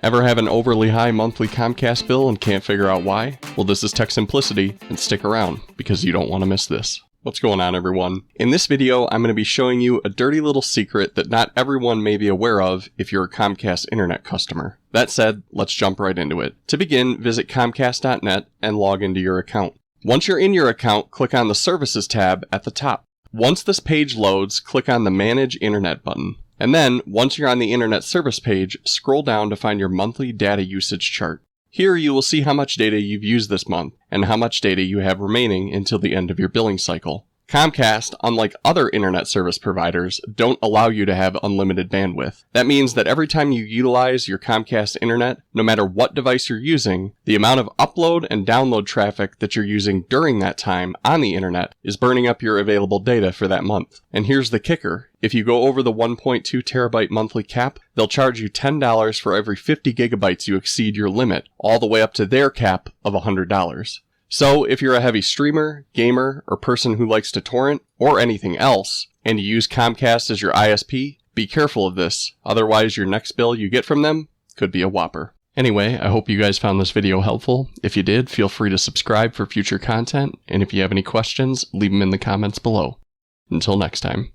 Ever have an overly high monthly Comcast bill and can't figure out why? Well, this is tech simplicity, and stick around, because you don't want to miss this. What's going on, everyone? In this video, I'm going to be showing you a dirty little secret that not everyone may be aware of if you're a Comcast internet customer. That said, let's jump right into it. To begin, visit Comcast.net and log into your account. Once you're in your account, click on the Services tab at the top. Once this page loads, click on the Manage Internet button. And then, once you're on the Internet Service page, scroll down to find your monthly data usage chart. Here you will see how much data you've used this month, and how much data you have remaining until the end of your billing cycle. Comcast, unlike other internet service providers, don't allow you to have unlimited bandwidth. That means that every time you utilize your Comcast internet, no matter what device you're using, the amount of upload and download traffic that you're using during that time on the internet is burning up your available data for that month. And here's the kicker. If you go over the 1.2 terabyte monthly cap, they'll charge you $10 for every 50 gigabytes you exceed your limit, all the way up to their cap of $100. So, if you're a heavy streamer, gamer, or person who likes to torrent, or anything else, and you use Comcast as your ISP, be careful of this, otherwise your next bill you get from them could be a whopper. Anyway, I hope you guys found this video helpful. If you did, feel free to subscribe for future content, and if you have any questions, leave them in the comments below. Until next time.